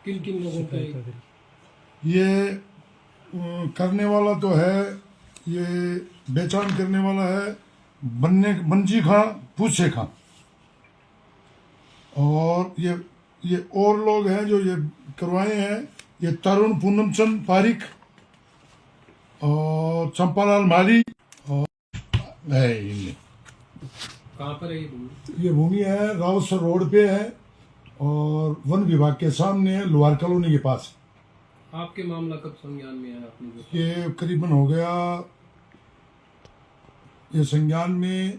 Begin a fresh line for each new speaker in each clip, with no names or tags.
किन किन लोगों का
ये करने वाला तो है, ये बेचान करने वाला है बंजी खां, पूछे खां, और ये और लोग हैं जो ये करवाए हैं। ये तरुण पूनमचंद पारिक और चंपालाल माली और है इनमें।
कहाँ पर है ये भूमि?
ये भूमि है रावतसर रोड पे है और वन विभाग के सामने है, लोहार कॉलोनी के पास।
आपके मामला कब संज्ञान में आया आपने?
ये करीबन हो गया, ये संज्ञान में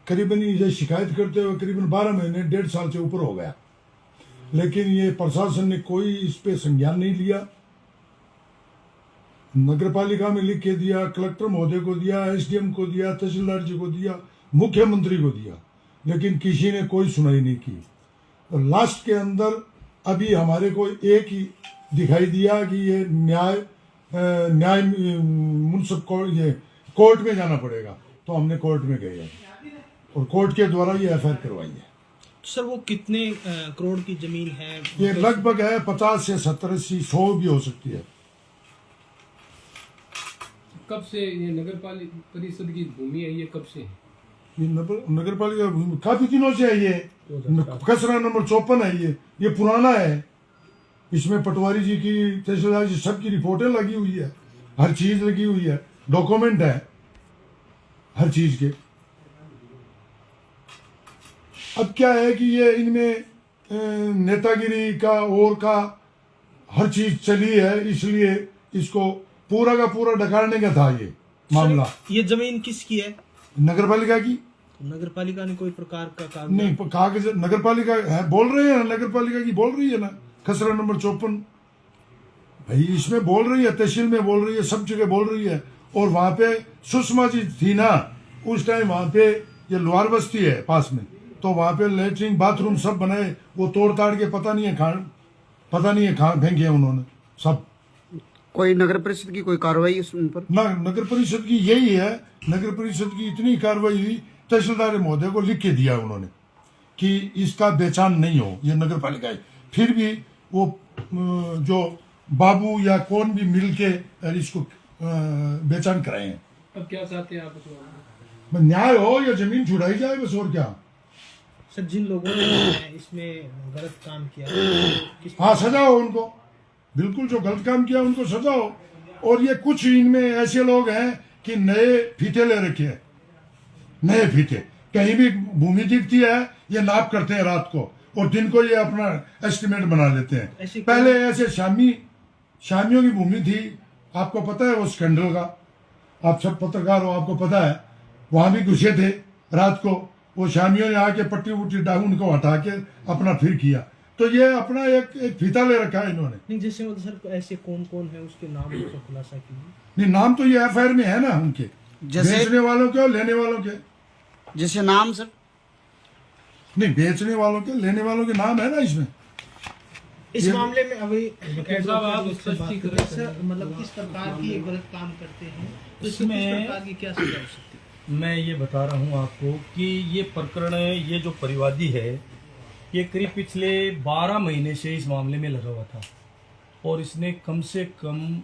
करीबन ये शिकायत करते हुए करीबन 12 महीने 1.5 साल से ऊपर हो गया, लेकिन ये प्रशासन ने कोई इस पे संज्ञान नहीं लिया। नगर पालिका में लिख के दिया, कलेक्टर महोदय को दिया, एसडीएम को दिया, तहसीलदार जी को दिया, मुख्यमंत्री को दिया, लेकिन किसी ने कोई सुनाई नहीं की। और लास्ट के अंदर अभी हमारे को एक ही दिखाई दिया कि ये न्याय मुंसिफ कोर्ट, ये कोर्ट में जाना पड़ेगा, तो हमने कोर्ट में गए और कोर्ट के द्वारा ये एफआईआर करवाई है।
सर वो कितने करोड़ की जमीन है?
ये लगभग है 50 से 70 80 100 भी हो सकती है।
कब से ये नगर परिषद की भूमि है? ये कब से है?
ये नगर पालिका भूमि काफी दिनों से है। ये खसरा नंबर 54 है। ये पुराना है। इसमें पटवारी जी की, तहसीलदार जी सबकी रिपोर्टें लगी हुई है, हर चीज लगी हुई है, डॉक्यूमेंट है हर चीज के। अब क्या है कि ये इनमें नेतागिरी का और का हर चीज चली है, इसलिए इसको पूरा का पूरा डकारने का था ये मामला।
ये जमीन किसकी है?
नगर पालिका की।
नगर पालिका ने कोई प्रकार का कागज
नहीं, कागज नगर पालिका है, बोल रहे हैं नगर पालिका की बोल रही है ना, खसरा नंबर 54 भाई इसमें बोल रही है, तहसील में बोल रही है, सब जगह बोल रही है। और वहां पे सुषमा जी थी ना उस टाइम, वहां पे ये लोहार बस्ती है पास में, तो वहां पे लेटरिन बाथरूम सब बनाए, वो तोड़ ताड़ के पता नहीं है कहाँ फेंके उन्होंने सब।
कोई नगर परिषद की कोई कार्रवाई इस उन पर?
ना, नगर परिषद की यही है, नगर परिषद की इतनी कार्रवाई हुई, तहसीलदार महोदय को लिख के दिया उन्होंने कि इसका बेचान नहीं हो, ये नगर पालिका है। फिर भी वो जो बाबू या कौन भी मिल के इसको बेचान कराए हैं।
अब क्या चाहते हैं आप इसमें?
न्याय हो या जमीन छुड़ाई जाए बस, और क्या।
सर जिन लोगों ने इसमें गलत काम किया
हाँ, सजा हो उनको, बिल्कुल जो गलत काम किया उनको सजा हो। और ये कुछ इनमें ऐसे लोग हैं कि नए फीते ले रखे हैं, नए फीते, कहीं भी भूमि दिखती है ये नाप करते हैं रात को, और दिन को ये अपना एस्टिमेट बना लेते हैं। पहले ऐसे शामियों की भूमि थी, आपको पता है वो स्कैंडल का, आप सब पत्रकार हो, आपको पता है, वहां भी घुसे थे रात को, वो शामियों ने आके पट्टी उट्टी डाहू उनको हटा के अपना फिर किया। तो ये अपना एक फीता ले रखा है इन्होंने।
नहीं, जैसे मतलब सर ऐसे कौन कौन है उसके नाम का खुलासा कीजिए।
नहीं, नाम तो ये एफआईआर में है ना उनके, बेचने वालों के और लेने वालों के।
जैसे नाम सर?
नहीं, बेचने वालों के, लेने वालों के नाम है ना इसमें।
इस मामले में अभी
साहब आप स्पष्टीकरण
सर, मतलब किस प्रकार की ये गलत काम करते हैं, तो इसमें किस प्रकार की क्या सजा हो सकती है?
मैं ये बता रहा हूँ आपको कि ये प्रकरण, ये जो परिवादी है, ये करीब पिछले 12 महीने से इस मामले में लगा हुआ था, और इसने कम से कम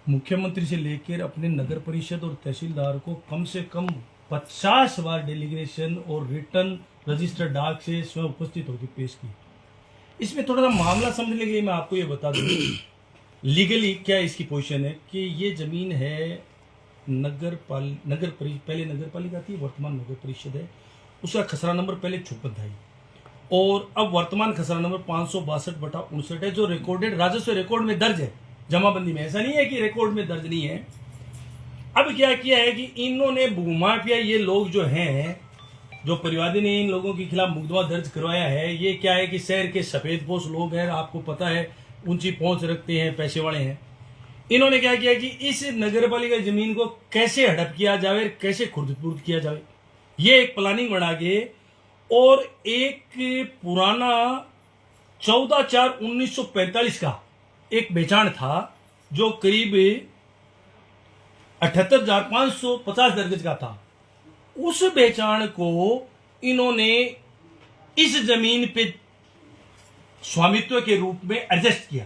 मुख्यमंत्री से लेकर अपने नगर परिषद और तहसीलदार को कम से कम 50 बार डेलीगेशन और रिटर्न रजिस्टर डाक से स्वयं उपस्थित होकर पेश की। इसमें थोड़ा सा मामला समझने के लिए मैं आपको ये बता दूं लीगली क्या इसकी पोजीशन है कि ये जमीन है पहले नगर पालिका थी, वर्तमान नगर परिषद है। उसका खसरा नंबर पहले 56 था और अब वर्तमान खसरा नंबर 562/59 है, जो रिकॉर्डेड राजस्व रिकॉर्ड में दर्ज है, जमाबंदी में। ऐसा नहीं है कि रिकॉर्ड में दर्ज नहीं है। अब क्या किया है कि इन्होंने भूमाफिया, ये लोग जो हैं, जो परिवादी ने इन लोगों के खिलाफ मुकदमा दर्ज करवाया है, ये क्या है कि शहर के सफेदपोश लोग हैं, आपको पता है, ऊंची पहुंच रखते हैं, पैसे वाले हैं। इन्होंने क्या किया कि इस नगरपालिका जमीन को कैसे हड़प किया जाए, कैसे खुर्द-बुर्द किया जाए, ये एक प्लानिंग बना के, और एक पुराना 14/4/1945 का एक बेचान था जो करीब 78,550 दरगज का था। उस बेचान को इन्होंने इस जमीन पे स्वामित्व के रूप में एडजस्ट किया,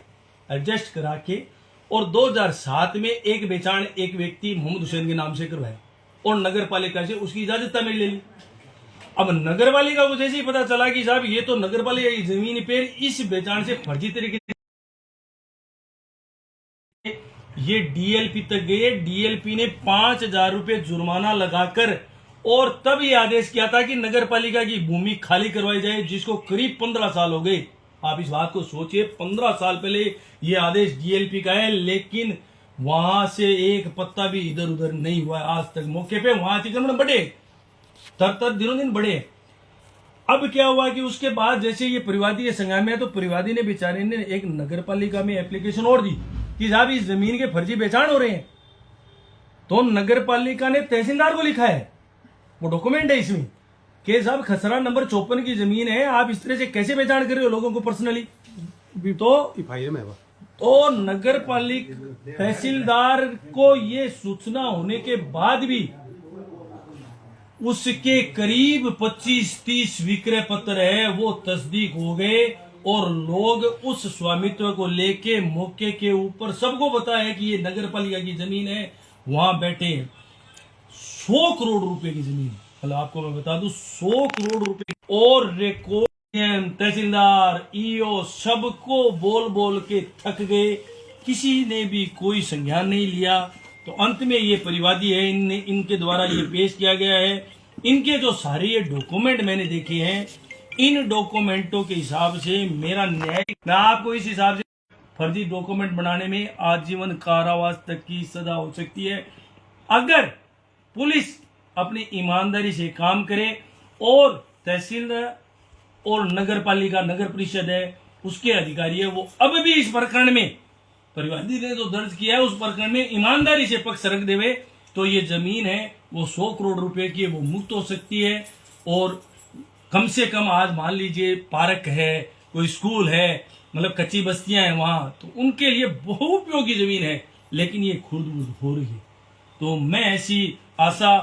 एडजस्ट करा के, और 2007 में एक बेचान एक व्यक्ति मोहम्मद हुसैन के नाम से करवाया और नगर पालिका से उसकी इजाजत तमिल ले ली। अब नगर पालिका को जैसे ही पता चला कि साहब ये तो नगर पालिका की जमीन पे इस बेचान से फर्जी तरीके से ये डीएलपी तक गए, डीएलपी ने 5,000 रुपए जुर्माना लगाकर और तब ये आदेश किया था कि नगर पालिका की भूमि खाली करवाई जाए, जिसको करीब 15 साल हो गए। आप इस बात को सोचिए, 15 साल पहले ये आदेश डीएलपी का है, लेकिन वहां से एक पत्ता भी इधर उधर नहीं हुआ आज तक। मौके पे वहां अतिक्रमण बढ़े, तर दिनों दिन बढ़े। अब क्या हुआ कि उसके बाद जैसे ये परिवादी के संज्ञान में है, तो परिवादी ने बेचारे ने एक नगर पालिका में एप्लीकेशन और दी कि साहब इस जमीन के फर्जी बेचान हो रहे हैं। तो नगर पालिका ने तहसीलदार को लिखा है, वो डॉक्यूमेंट है इसमें, कि साहब खसरा नंबर 54 की जमीन है, आप इस तरह से कैसे बेचान कर रहे हो लोगों को पर्सनली। तो नगर पालिका तहसीलदार को ये सूचना होने के बाद भी उसके करीब 25-30 विक्रय पत्र है वो तस्दीक हो गए, और लोग उस स्वामित्व को लेके मौके के ऊपर सबको पता है कि ये नगर पालिका की जमीन है, वहां बैठे 100 करोड़ रुपए की जमीन, मतलब आपको मैं बता दूं 100 करोड़ रुपए, और रिकॉर्ड तहसीलदार ईओ सबको बोल बोल के थक गए, किसी ने भी कोई संज्ञान नहीं लिया। तो अंत में ये परिवादी है, इनके द्वारा ये पेश किया गया है। इनके जो सारे ये डॉक्यूमेंट मैंने देखे हैं, इन डॉक्यूमेंटों के हिसाब से मेरा न्याय, मैं आपको इस हिसाब से फर्जी डॉक्यूमेंट बनाने में आजीवन कारावास तक की सजा हो सकती है, अगर पुलिस अपनी ईमानदारी से काम करे और तहसीलदार और नगर पालिका नगर परिषद है उसके अधिकारी है वो अब भी इस प्रकरण में, परिवादी ने जो दर्ज किया है उस प्रकरण में ईमानदारी से पक्ष रख देवे, तो ये जमीन है वो 100 करोड़ रुपए की वो मुक्त हो सकती है। और कम से कम आज मान लीजिए पार्क है, कोई स्कूल है, मतलब कच्ची बस्तियां हैं वहां, तो उनके लिए बहुउपयोगी जमीन है, लेकिन ये खुर्द हो रही है। तो मैं ऐसी आशा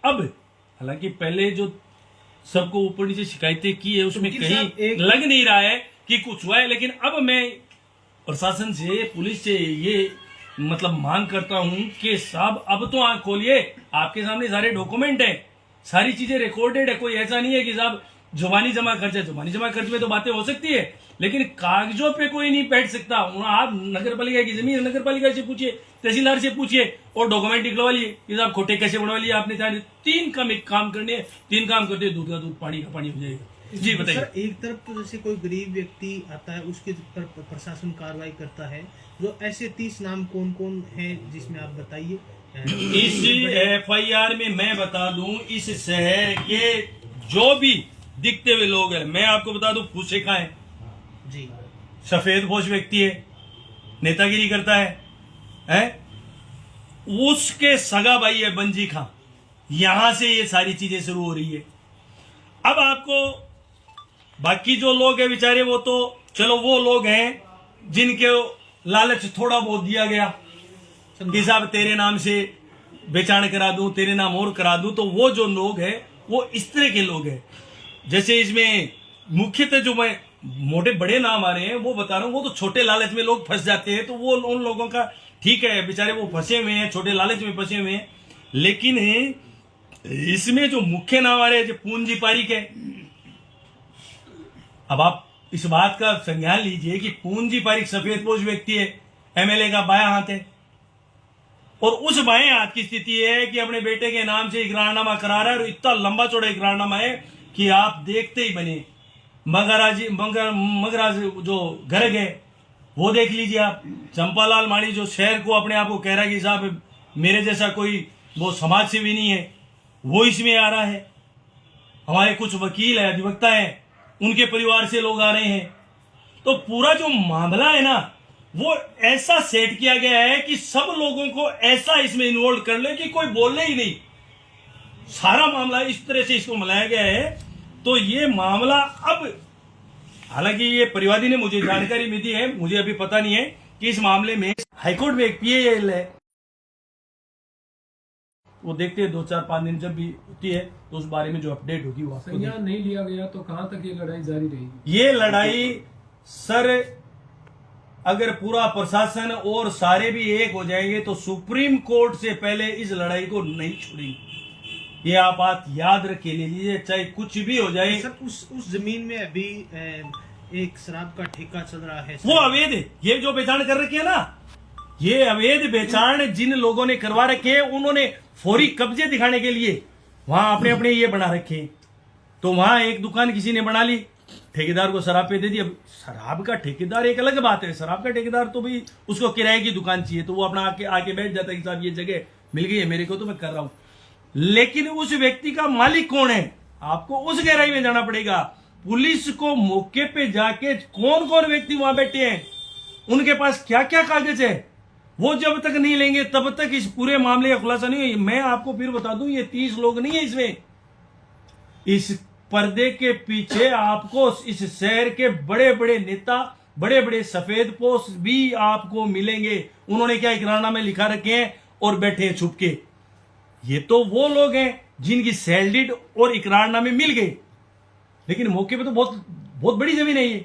अब, हालांकि पहले जो सबको ऊपर नीचे शिकायतें की है उसमें कहीं लग नहीं रहा है कि कुछ हुआ है, लेकिन अब मैं प्रशासन से, पुलिस से ये मतलब मांग करता हूं कि साहब अब तो आंख खोलिए, आपके सामने सारे डॉक्यूमेंट हैं, सारी चीजें रिकॉर्डेड है। कोई ऐसा नहीं है कि साहब जुबानी जमा खर्च है, जुबानी जमा खर्च में तो बातें हो सकती है, लेकिन कागजों पे कोई नहीं बैठ सकता। आप नगर पालिका की जमीन नगर पालिका से पूछिए, तहसीलदार से पूछिए और डॉक्यूमेंट निकलवा लिए कि साहब खोटे कैसे बनवा लिए आपने। चाहे 3 काम एक काम करने, 3 काम करते दूध का दूध पानी का पानी हो जाएगा। जी बताइए
सर, एक तरफ तो जैसे कोई गरीब व्यक्ति आता है उसके पर प्रशासन कार्रवाई करता है, जो ऐसे 30 नाम कौन कौन है जिसमें आप बताइए।
इस FIR में मैं बता दूं, इस शहर के जो भी दिखते हुए लोग हैं, मैं आपको बता दूं फूसे का है
जी,
सफेद पोश व्यक्ति है, नेतागिरी करता है, उसके सगा भाई है बंजी खां, यहां से ये सारी चीजें शुरू हो रही है। अब आपको बाकी जो लोग हैं बेचारे, वो तो चलो वो लोग हैं जिनके लालच थोड़ा बहुत दिया गया कि साहब तेरे नाम से बेचान करा दूं, तेरे नाम और करा दूं, तो वो जो लोग हैं वो इस तरह के लोग हैं। जैसे इसमें मुख्यतः जो मैं मोटे बड़े नाम आ रहे हैं वो बता रहा हूं, वो तो छोटे लालच में लोग फंस जाते हैं, तो वो उन लोगों का ठीक है, बेचारे वो फंसे हुए हैं, छोटे लालच में फंसे हुए हैं। लेकिन इसमें जो मुख्य नाम आ रहे हैं, जो पूंजी पारिक है, अब आप इस बात का संज्ञान लीजिए कि पूंजी पारिक सफेदपोश व्यक्ति है, MLA का बायां हाथ है, और उस बाएं हाथ की स्थिति है कि अपने बेटे के नाम से इकरारनामा करा रहा है, और इतना लंबा चौड़ा इकरारनामा है कि आप देखते ही बने। मगराज जो घर गए वो देख लीजिए आप, चंपालाल माड़ी जो शहर को अपने आप को कह रहा है कि साहब मेरे जैसा कोई वो समाज सेवी नहीं है, वो इसमें आ रहा है। हमारे कुछ वकील है, अधिवक्ता है, उनके परिवार से लोग आ रहे हैं। तो पूरा जो मामला है ना वो ऐसा सेट किया गया है कि सब लोगों को ऐसा इसमें इन्वॉल्व कर ले कि कोई बोलने ही नहीं। सारा मामला इस तरह से इसको मिलाया गया है। तो ये मामला अब, हालांकि ये परिवादी ने मुझे जानकारी में दी है, मुझे अभी पता नहीं है कि इस मामले में हाईकोर्ट में एक PAL है, वो देखते हैं 2-4-5 दिन जब भी होती है तो उस बारे में जो अपडेट होगी वो आपको
संज्ञान नहीं लिया गया तो कहां तक ये लड़ाई जारी रहेगी?
ये लड़ाई सर अगर पूरा प्रशासन और सारे भी एक हो जाएंगे तो सुप्रीम कोर्ट से पहले इस लड़ाई को नहीं छोड़ेंगे। ये आप बात याद रख लीजिए, चाहे कुछ भी हो जाए।
सर उस जमीन में अभी एक शराब का ठेका चल रहा है।
वो अवैध है, ये जो बेचान कर रखे है ना, ये अवैध बेचान जिन लोगों ने करवा रखे हैं, उन्होंने फौरी कब्जे दिखाने के लिए वहां अपने अपने ये बना रखे हैं। तो वहां एक दुकान किसी ने बना ली, ठेकेदार को शराब पे दे दी। अब शराब का ठेकेदार एक अलग बात है, शराब का ठेकेदार तो भी उसको किराए की दुकान चाहिए, तो वो अपना आके बैठ जाता है कि साहब ये जगह मिल गई है मेरे को तो मैं कर रहा हूं। लेकिन उस व्यक्ति का मालिक कौन है, आपको उस गहराई में जाना पड़ेगा। पुलिस को मौके पे जाके कौन कौन व्यक्ति वहां बैठे हैं, उनके पास क्या क्या कागज है, वो जब तक नहीं लेंगे तब तक इस पूरे मामले का खुलासा नहीं है। मैं आपको फिर बता दूं, ये 30 लोग नहीं है इसमें। इस पर्दे के पीछे आपको इस शहर के बड़े बड़े नेता, बड़े बड़े सफेद पोस्ट भी आपको मिलेंगे। उन्होंने क्या इकरारनामे लिखा रखे हैं और बैठे हैं छुप के। ये तो वो लोग हैं जिनकी सैलरीड और इकरारनामे मिल गए, लेकिन मौके पे तो बहुत बहुत बड़ी जमीन है ये,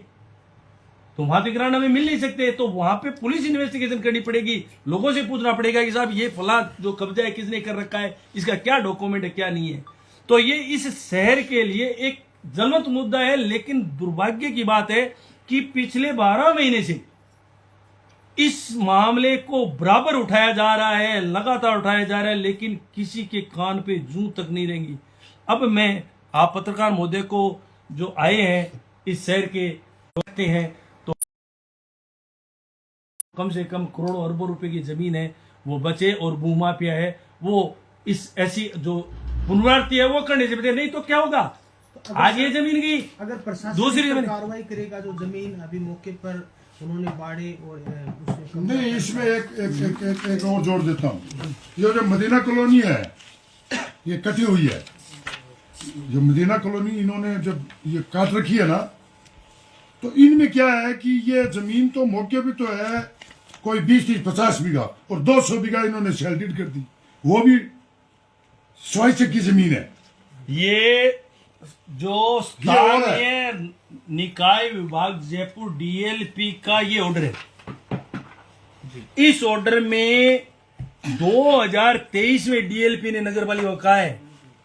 तो वहां तो इकरारनामे मिल नहीं सकते। तो वहां पे पुलिस इन्वेस्टिगेशन करनी पड़ेगी, लोगों से पूछना पड़ेगा कि साहब ये फला जो कब्जा है किसने कर रखा है, इसका क्या डॉक्यूमेंट है क्या नहीं है। तो ये इस शहर के लिए एक ज्वलंत मुद्दा है। लेकिन दुर्भाग्य की बात है कि पिछले 12 महीने से इस मामले को बराबर उठाया जा रहा है, लगातार उठाया जा रहा है, लेकिन किसी के कान पे जूं तक नहीं रहेंगी। अब मैं आप पत्रकार महोदय को जो आए हैं इस शहर के रखते हैं, तो कम से कम करोड़ों अरबों रुपए की जमीन है वो बचे, और भूमाफिया है वो इस ऐसी जो पुनरावृत्ति है वो करने से बचे, नहीं तो क्या होगा, आज ये जमीन गई,
अगर प्रशासन
दूसरी जमीन
कार्रवाई करेगा जो जमीन अभी मौके पर उन्होंने बाढ़े और उसमें
नहीं, इसमें एक और जोड़ देता हूँ। ये जो मदीना कॉलोनी है ये कटी हुई है। जो मदीना कॉलोनी इन्होंने जब ये काट रखी है ना, तो इनमें क्या है कि ये जमीन तो मौके पे तो है कोई 20-30-50 बीघा, और 200 बीघा इन्होंने सेल्टेड कर दी, वो भी स्वास्थ्य की जमीन है।
ये जो स्थानीय निकाय विभाग जयपुर डीएलपी का ये ऑर्डर है। इस ऑर्डर में 2023 में डीएलपी ने नगर पालिका को कहा है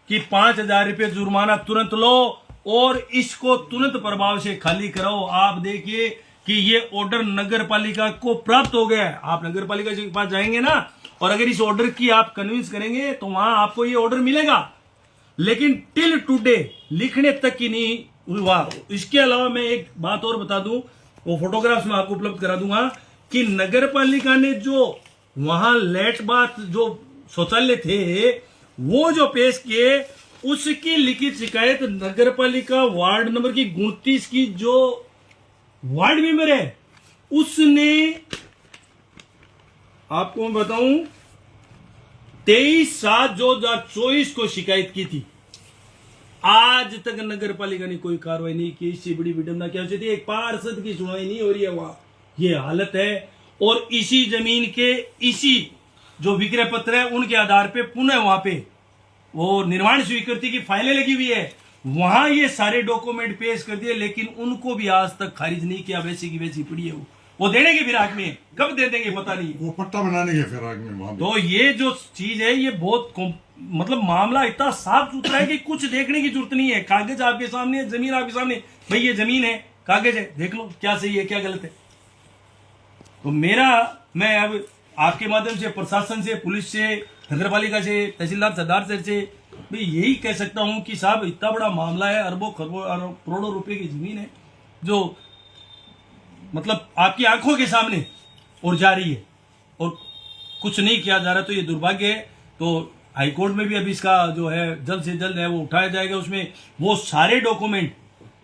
कि 5,000 रुपये जुर्माना तुरंत लो और इसको तुरंत प्रभाव से खाली कराओ। आप देखिए कि ये ऑर्डर नगर पालिका को प्राप्त हो गया है। आप नगर पालिका के पास जाएंगे ना, और अगर इस ऑर्डर की आप कन्विंस करेंगे तो वहां आपको ये ऑर्डर मिलेगा, लेकिन टिल टुडे लिखने तक की नहीं हुआ। इसके अलावा मैं एक बात और बता दूं, वो फोटोग्राफ्स में आपको उपलब्ध करा दूंगा कि नगर पालिका ने जो वहां लेट बाथ जो शौचालय थे वो जो पेश किए, उसकी लिखित शिकायत नगर पालिका वार्ड नंबर की 29 की जो वार्ड मेंबर है उसने, आपको मैं बताऊं, 23/7/2024 को शिकायत की थी। आज तक नगर पालिका ने कोई कार्रवाई नहीं की। इससे बड़ी विडंबना क्या हो सकती है, एक पार्षद की सुनवाई नहीं हो रही है वहां, ये हालत है। और इसी जमीन के इसी जो विक्रय पत्र है उनके आधार पे पुनः वहां पे वो निर्माण स्वीकृति की फाइलें लगी हुई है, वहां ये सारे डॉक्यूमेंट पेश कर दिए, लेकिन उनको भी आज तक खारिज नहीं किया। वैसी की वैसी पड़ी है वो देने के फिराक में, कब दे देंगे पता नहीं,
वो पट्टा बनाने के फिराक में वहां।
तो ये जो चीज है ये बहुत मतलब मामला इतना साफ सुथरा है कि कुछ देखने की जरूरत नहीं है। कागज आपके सामने है, जमीन आपके सामने, भाई ये जमीन है, कागज है, देख लो क्या सही है क्या गलत है। तो मैं अब आपके माध्यम से प्रशासन से, पुलिस से, नगर पालिका से, तहसीलदार सरदार सर से मैं यही कह सकता हूं कि साहब इतना बड़ा मामला है, अरबों खरबों करोड़ों रुपए की जमीन है जो मतलब आपकी आंखों के सामने और जा रही है और कुछ नहीं किया जा रहा, तो ये दुर्भाग्य है। तो हाईकोर्ट में भी अभी इसका जो है जल्द से जल्द है वो उठाया जाएगा। उसमें वो सारे डॉक्यूमेंट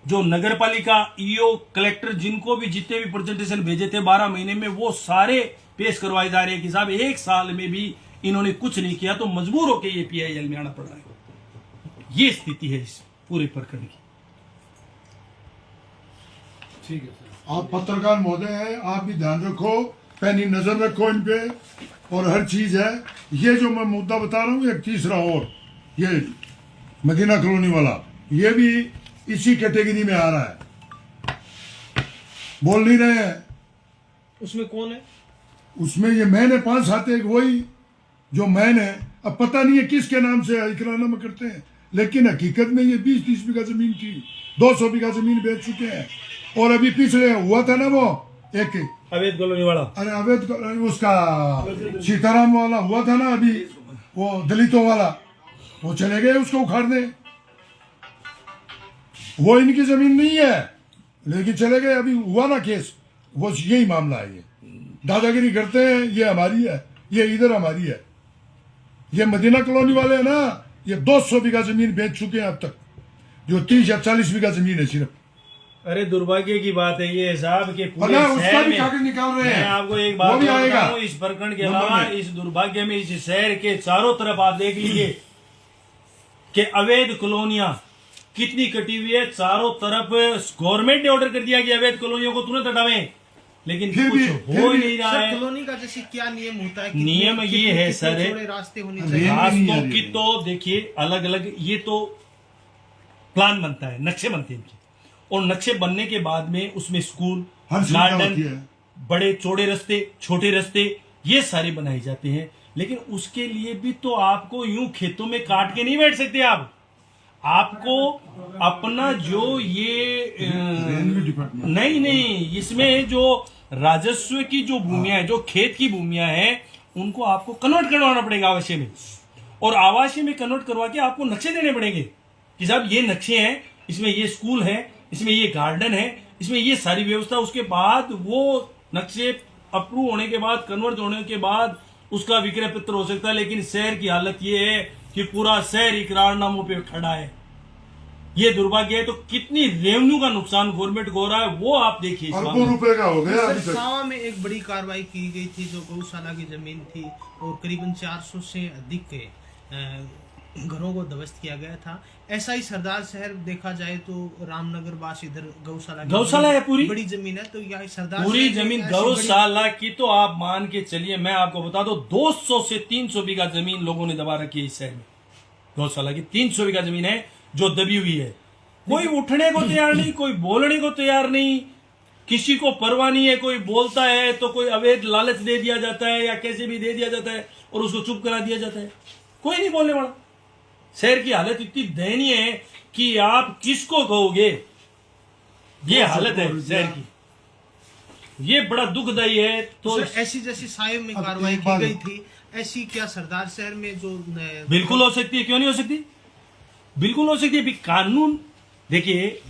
जो नगर पालिका, ईओ, कलेक्टर, जिनको भी जितने भी प्रेजेंटेशन भेजे थे 12 महीने में, वो सारे पेश करवाए जा रहे हैं कि साहब 1 साल में भी इन्होंने कुछ नहीं किया, तो मजबूर होकर ये पीआईएल में आना पड़ रहा है। ये स्थिति है इस पूरे प्रकरण की।
ठीक है सर।
आप पत्रकार महोदय हैं, आप भी ध्यान रखो, पैनी नजर रखो इन पे, और हर चीज है। ये जो मैं मुद्दा बता रहा हूँ, एक तीसरा और ये मदीना कॉलोनी वाला, ये भी इसी कैटेगरी में आ रहा है। बोल नहीं रहे हैं।
उसमें कौन है?
उसमें ये मैंने 5 साथ एक वही जो मैंने, अब पता नहीं है किसके नाम से इकरारनामा करते हैं, लेकिन हकीकत में ये 20-30 बीघा जमीन थी, 200 बीघा जमीन बेच चुके हैं। और अभी पिछले हुआ था ना वो एक
अवैध कॉलोनी वाला,
अरे अवैध उसका सीताराम वाला हुआ था ना अभी, वो दलितों वाला, वो चले गए उसको उखाड़ने। वो इनकी जमीन नहीं है लेकिन चले गए। अभी हुआ ना केस, वो यही मामला है। ये दादागिरी करते हैं, ये हमारी है, ये इधर हमारी है। ये मदीना कॉलोनी वाले हैं ना, ये 200 बीघा जमीन बेच चुके हैं अब तक, जो 30 या 40 बीघा जमीन है सिर्फ।
अरे दुर्भाग्य की बात है ये साहब के पूरे
उसका
शहर
भी
में।
कागज निकाल रहे हैं।
मैं आपको एक
वो
बात
भी आएगा
बताऊं, इस प्रकरण के
नंबर
अलावा
में।
इस दुर्भाग्य में इस शहर के चारों तरफ आप देख लीजिए कि अवैध कॉलोनियां कितनी कटी हुई है चारों तरफ। गवर्नमेंट ने ऑर्डर कर दिया कि अवैध कॉलोनियों को तुरंत हटावें, लेकिन
फिर
कुछ
भी
हो ही नहीं रहा
सर,
है।
कॉलोनी का जैसे क्या नियम होता है?
नियम ये है सर,
चौड़े रास्ते होने
रेल
चाहिए।
रास्तों की तो देखिए अलग अलग, ये तो प्लान बनता है, नक्शे बनते हैं इनके, और नक्शे बनने के बाद में उसमें स्कूल,
हर सुविधा होती
गार्डन,
है।
बड़े चौड़े रास्ते, छोटे रास्ते, ये सारे बनाए जाते हैं। लेकिन उसके लिए भी तो आपको यूं खेतों में काट के नहीं बैठ सकते आप। आपको अपना जो ये
रेलवे डिपार्टमेंट
नहीं, इसमें जो राजस्व की जो भूमियां है, जो खेत की भूमियां हैं, उनको आपको कन्वर्ट करवाना पड़ेगा आवासीय में, और आवासीय में कन्वर्ट करवा के आपको नक्शे देने पड़ेंगे कि साहब ये नक्शे हैं, इसमें ये स्कूल है, इसमें ये गार्डन है, इसमें ये सारी व्यवस्था। उसके बाद वो नक्शे अप्रूव होने के बाद, कन्वर्ट होने के बाद उसका विक्रय पत्र हो सकता है। लेकिन शहर की हालत ये है कि पूरा शहर इकरारनामों पे खड़ा है। ये दुर्भाग्य है। तो कितनी रेवेन्यू का नुकसान गवर्नमेंट को हो रहा है वो आप देखिए। इस
अरबों
मामले में।
रुपए का हो गया
सर,
अभी तक।
सावा में एक बड़ी कार्रवाई की गई थी जो गौशाला की जमीन थी, और करीबन 400 से अधिक के घरों को ध्वस्त किया गया था। ऐसा ही सरदार शहर देखा जाए तो रामनगर बास इधर गौशाला
है पूरी
बड़ी जमीन है, तो यहाँ सरदार
पूरी
शहर में
जमीन
ऐसी
गौशाला की तो आप मान के चलिए, मैं आपको बता दो 200 से 300 बीघा जमीन लोगों ने दबा रखी है इस शहर में। गौशाला की 300 बीघा जमीन है जो दबी हुई है। कोई उठने को तैयार नहीं, कोई बोलने को तैयार नहीं, किसी को परवाह नहीं है। कोई बोलता है तो कोई अवैध लालच दे दिया जाता है या कैसे भी दे दिया जाता है और उसको चुप करा दिया जाता है। कोई नहीं बोलने वाला। शहर की हालत इतनी दयनीय है कि आप किसको कहोगे। ये हालत है शहर की, ये बड़ा दुखदायी है। तो
सर, ऐसी जैसी साहिब में
अब
कार्रवाई
एक
की
बात-
गई थी, ऐसी क्या सरदार शहर में जो
बिल्कुल हो सकती है, क्यों नहीं हो सकती, बिल्कुल हो सकती है। अभी कानून देखिए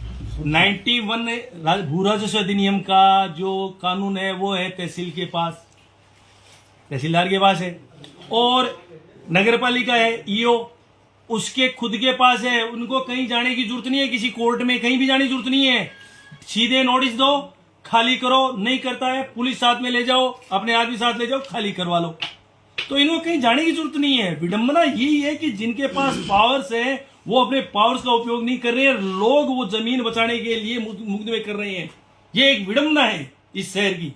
91 भू राजस्व अधिनियम का जो कानून है वो है तहसील के पास, तहसीलदार के पास है, और नगर पालिका है ईओ उसके खुद के पास है। उनको कहीं जाने की जरूरत नहीं है, किसी कोर्ट में कहीं भी जाने की जरूरत नहीं है। सीधे नोटिस दो, खाली करो, नहीं करता है पुलिस साथ में ले जाओ, अपने आदमी साथ ले जाओ, खाली करवा लो। तो इनको कहीं जाने की जरूरत नहीं है। विडंबना यही है कि जिनके पास पावर्स है वो अपने पावर्स का उपयोग नहीं कर रहे हैं, लोग वो जमीन बचाने के लिए मुकदमे कर रहे हैं। ये एक विडंबना है इस शहर की।